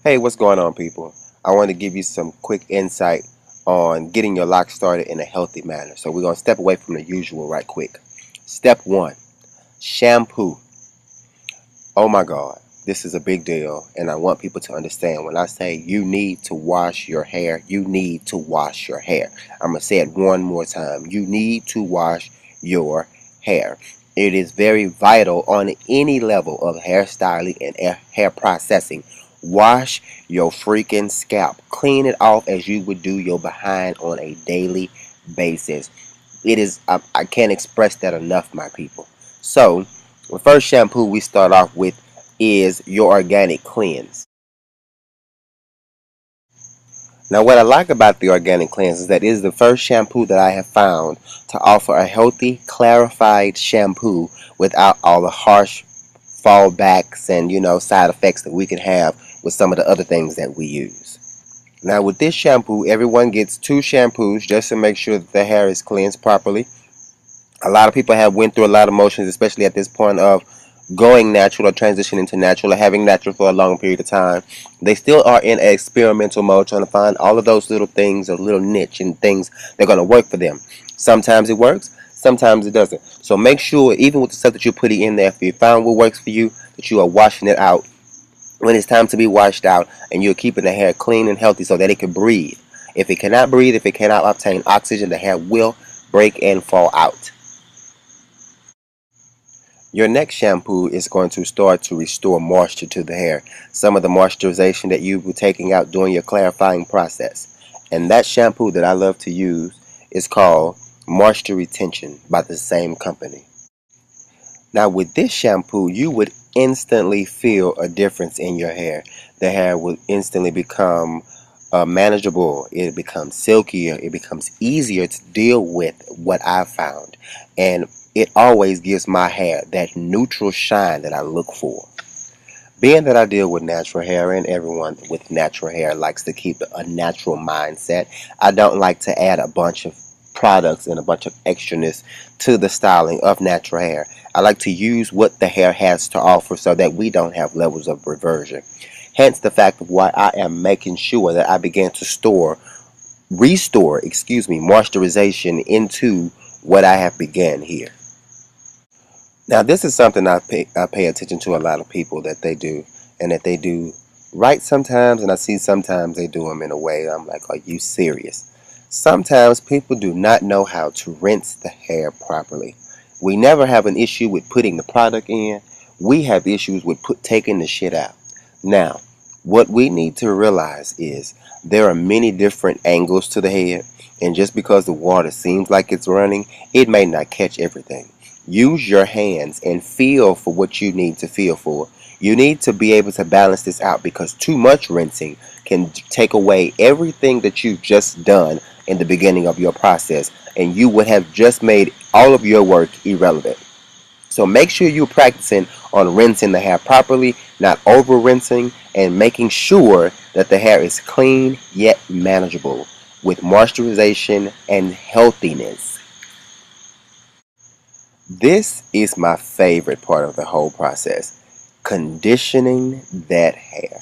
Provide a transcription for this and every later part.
Hey, what's going on, people? I want to give you some quick insight on getting your locks started in a healthy manner. So we're going to step away from the usual right quick. Step one, shampoo. Oh my God, this is a big deal, and I want people to understand when I say you need to wash your hair, you need to wash your hair. I'm going to say it one more time. You need to wash your hair. It is very vital on any level of hairstyling and hair processing. Wash your freaking scalp. Clean it off as you would do your behind on a daily basis. It is, I can't express that enough, my people. So, the first shampoo we start off with is your organic cleanse. Now, what I like about the organic cleanse is that it is the first shampoo that I have found to offer a healthy, clarified shampoo without all the harsh fallbacks and side effects that we can have with some of the other things that we use. Now, with this shampoo, everyone gets two shampoos just to make sure that the hair is cleansed properly. A lot of people have went through a lot of motions, especially at this point of going natural or transitioning to natural or having natural for a long period of time. They still are in an experimental mode, trying to find all of those little things, or little niche and things that are going to work for them. Sometimes it works, sometimes it doesn't. So make sure, even with the stuff that you're putting in there, if you found what works for you, that you are washing it out when it's time to be washed out, and you're keeping the hair clean and healthy so that it can breathe. If it cannot breathe, if it cannot obtain oxygen, the hair will break and fall out. Your next shampoo is going to start to restore moisture to the hair. Some of the moisturization that you were taking out during your clarifying process. And that shampoo that I love to use is called Moisture Retention by the same company. Now with this shampoo, you would instantly feel a difference in your hair. The hair will instantly become manageable. It becomes silkier. It becomes easier to deal with, what I found. And it always gives my hair that neutral shine that I look for. Being that I deal with natural hair, and everyone with natural hair likes to keep a natural mindset, I don't like to add a bunch of products and a bunch of extraness to the styling of natural hair. I like to use what the hair has to offer so that we don't have levels of reversion. Hence the fact of why I am making sure that I begin to restore, moisturization into what I have began here. Now, this is something I pay attention to a lot of people that they do, and that they do right sometimes, and I see sometimes they do them in a way I'm like, are you serious? Sometimes people do not know how to rinse the hair properly. We never have an issue with putting the product in. We have issues with taking the shit out. Now, what we need to realize is there are many different angles to the head, and just because the water seems like it's running, it may not catch everything. Use your hands and feel for what you need to feel for. You need to be able to balance this out, because too much rinsing can take away everything that you've just done in the beginning of your process, and you would have just made all of your work irrelevant. So make sure you're practicing on rinsing the hair properly, not over rinsing, and making sure that the hair is clean yet manageable with moisturization and healthiness. This is my favorite part of the whole process, conditioning that hair.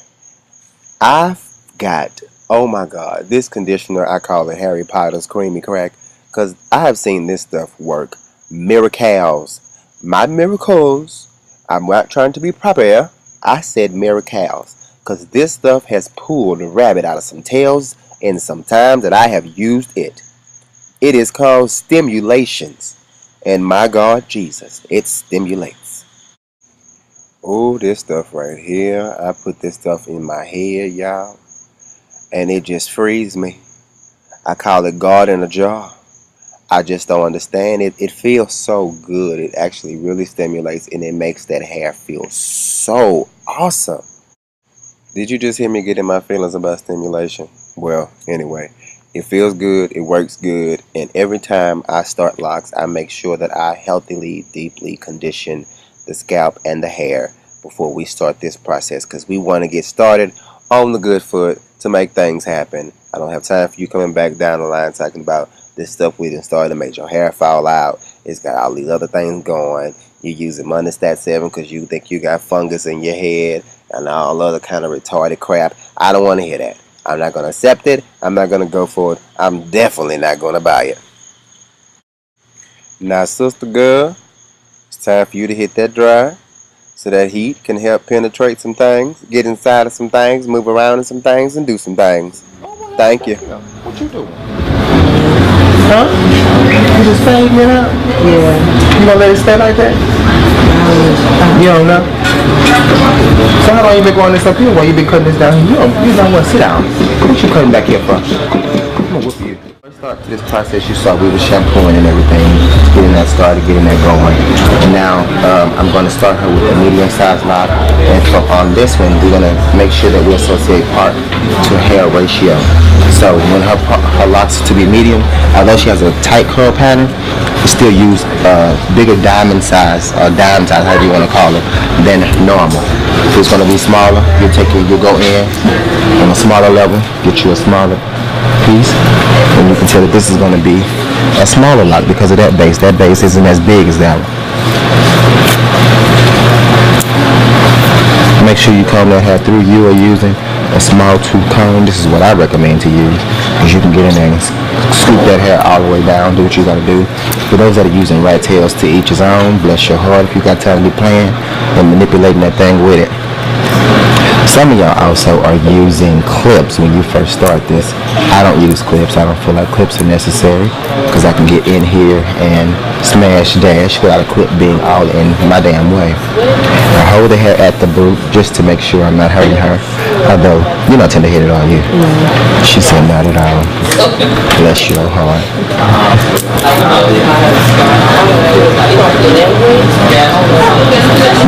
I've got, oh my God, this conditioner, I call it Harry Potter's creamy crack, because I have seen this stuff work miracles. My miracles, I'm not trying to be proper, I said miracles, because this stuff has pulled a rabbit out of some tails in some times that I have used it. It is called stimulations. And my God, Jesus, it stimulates. Oh, this stuff right here, I put this stuff in my head, y'all, and it just frees me. I call it God in a jar. I just don't understand it. It feels so good. It actually really stimulates, and it makes that hair feel so awesome. Did you just hear me get in my feelings about stimulation? Well, anyway, it feels good, it works good, and every time I start locks, I make sure that I healthily, deeply condition the scalp and the hair before we start this process, because we want to get started on the good foot to make things happen. I don't have time for you coming back down the line talking about this stuff we done started to make your hair fall out. It's got all these other things going. You're using Monistat 7 because you think you got fungus in your head and all other kind of retarded crap. I don't want to hear that. I'm not going to accept it. I'm not going to go for it. I'm definitely not going to buy it. Now, sister girl, it's time for you to hit that dryer so that heat can help penetrate some things, get inside of some things, move around in some things, and do some things. Thank you. What you doing? Huh? You just fading it out? Yeah. You gonna let it stay like that? You don't know? So how long you been going this up here? Why you been cutting this down here? You don't want to sit down. What you cutting back here for? I'm gonna whoop you. First start to this process, you saw we were shampooing and everything, getting that started, getting that going. And now I'm going to start her with a medium-sized lock. And on this one, we're going to make sure that we associate part to hair ratio. So when her locks to be medium, although she has a tight curl pattern, we still use bigger diamond size, or dime size, however you want to call it, than normal. If it's going to be smaller, you'll go in on a smaller level, get you a smaller piece, and you can tell that this is going to be a smaller lock because of that base. That base isn't as big as that one. Make sure you comb that hair through. You are using a small tooth comb. This is what I recommend to use, because you can get in there and scoop that hair all the way down, do what you got to do. For those that are using rat tails, to each his own. Bless your heart if you got time to be playing and manipulating that thing with it. Some of y'all also are using clips when you first start this. I don't use clips. I don't feel like clips are necessary, because I can get in here and smash dash without a clip being all in my damn way. I hold the hair at the boot just to make sure I'm not hurting her. Although, you don't tend to hit it on you. She said not at all. Bless your heart.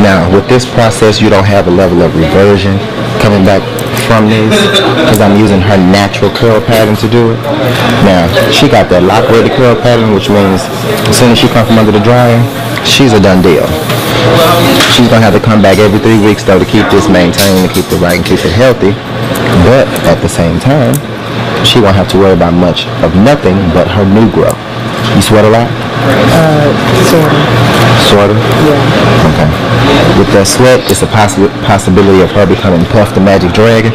Now, with this process, you don't have a level of reversion coming back from this, because I'm using her natural curl pattern to do it. Now, she got that lock ready curl pattern, which means as soon as she comes from under the dryer, she's a done deal. She's going to have to come back every 3 weeks, though, to keep this maintained, to keep it right and keep it healthy. But at the same time, she won't have to worry about much of nothing but her new growth. You sweat a lot? Sort of. Sort of? Yeah. Okay. With that sweat, it's a possibility of her becoming Puff the Magic Dragon.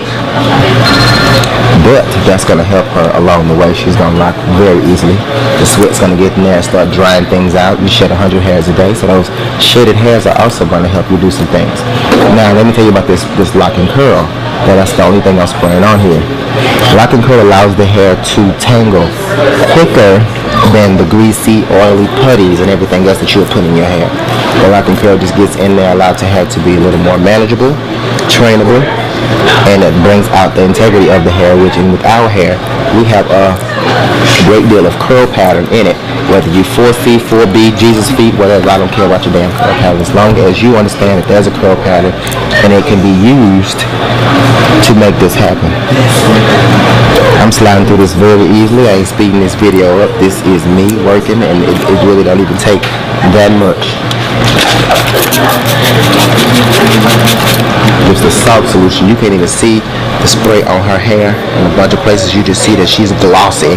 But that's going to help her along the way. She's going to lock very easily. The sweat's going to get in there and start drying things out. You shed 100 hairs a day, so those shedded hairs are also going to help you do some things. Now, let me tell you about this lock and curl. That's the only thing I'm spraying on here. Lock and curl allows the hair to tangle quicker than the greasy, oily putties and everything else that you would put in your hair. The lock and curl just gets in there, allows the hair to be a little more manageable, trainable, and it brings out the integrity of the hair, which with our hair, we have a great deal of curl pattern in it. Whether you 4C, 4B, Jesus feet, whatever, I don't care about your damn curl pattern. As long as you understand that there's a curl pattern and it can be used to make this happen. I'm sliding through this very easily. I ain't speeding this video up. This is me working, and it really don't even take that much. Just the salt solution. You can't even see the spray on her hair. In a bunch of places you just see that she's glossy,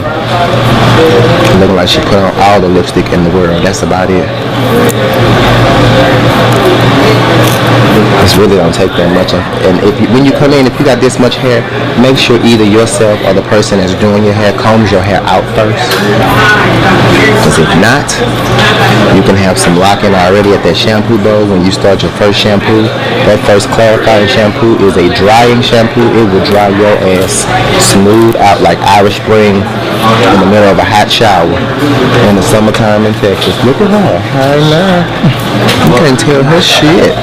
looking like she put on all the lipstick in the world. That's about it. This really don't take that much. And when you come in, if you got this much hair, make sure either yourself or the person that's doing your hair combs your hair out first. Because if not, you can have some lock-in already at that shampoo bowl when you start your first shampoo. That first clarifying shampoo is a drying shampoo. It will dry your ass smooth out like Irish Spring in the middle of a hot shower in the summertime in Texas. Look at her. I know. You can't tell her shit.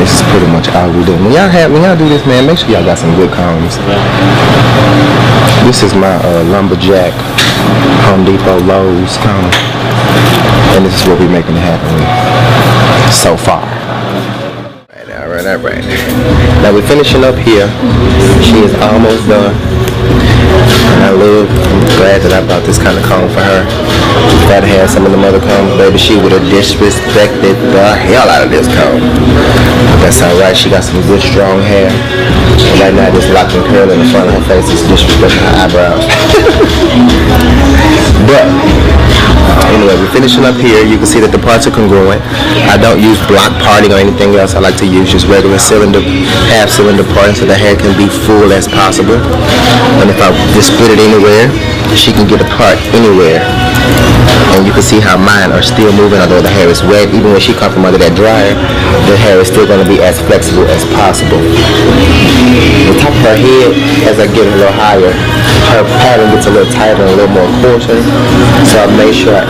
This is pretty much all we do. When y'all do this, man, make sure y'all got some good combs. This is my lumberjack Home Depot Lowe's comb, and this is what we're making it happen with so far. All right. Now we're finishing up here. She is almost done. And I'm glad that I bought this kind of comb for her. If I'd had some of the other combs, baby, she would have disrespected the hell out of this comb. But that's alright. She got some good strong hair. And right now this lock and curl in the front of her face is disrespecting her eyebrows. But anyway, we're finishing up here. You can see that the parts are congruent. I don't use block parting or anything else. I like to use just regular cylinder, half cylinder parting so the hair can be full as possible. And if I just split it anywhere, she can get a part anywhere. And you can see how mine are still moving, although the hair is wet. Even when she comes from under that dryer, the hair is still going to be as flexible as possible. The top of her head, as I get a little higher, her pattern gets a little tighter and a little more coarser. So I made sure I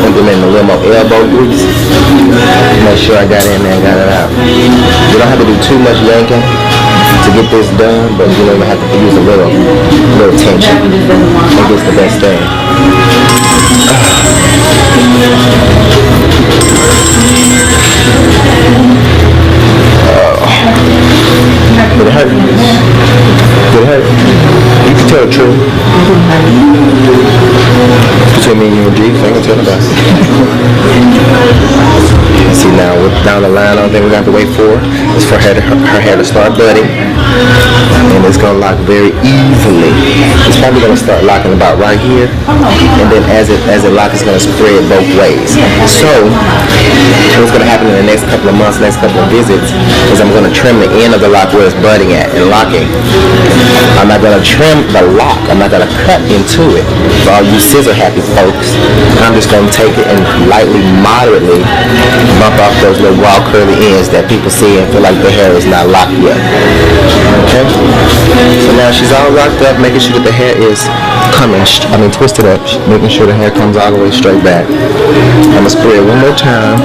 implemented a little more elbow grease. Make sure I got in there and got it out. You don't have to do too much yanking to get this done, but you know, you have to use a little tension. It gets the best thing. Did it hurt? Did it hurt? You can tell the truth. Between me and you and G, so I can tell about it. See now, down the line, the only thing we got to wait for is for her hair to start budding. And it's going to lock very easily. It's probably going to start locking about right here. And then as it locks, it's going to spread both ways. So, what's going to happen in the next couple of months, next couple of visits, is I'm going to trim the end of the lock where it's budding at and locking. I'm not going to trim the lock. I'm not going to cut into it. For all you scissor happy folks, I'm just going to take it and lightly, moderately bump off those little raw curly ends that people see and feel like the hair is not locked yet. Okay? So now she's all locked up, making sure that the hair is twisted up, making sure the hair comes all the way straight back. I'm going to spray it one more time.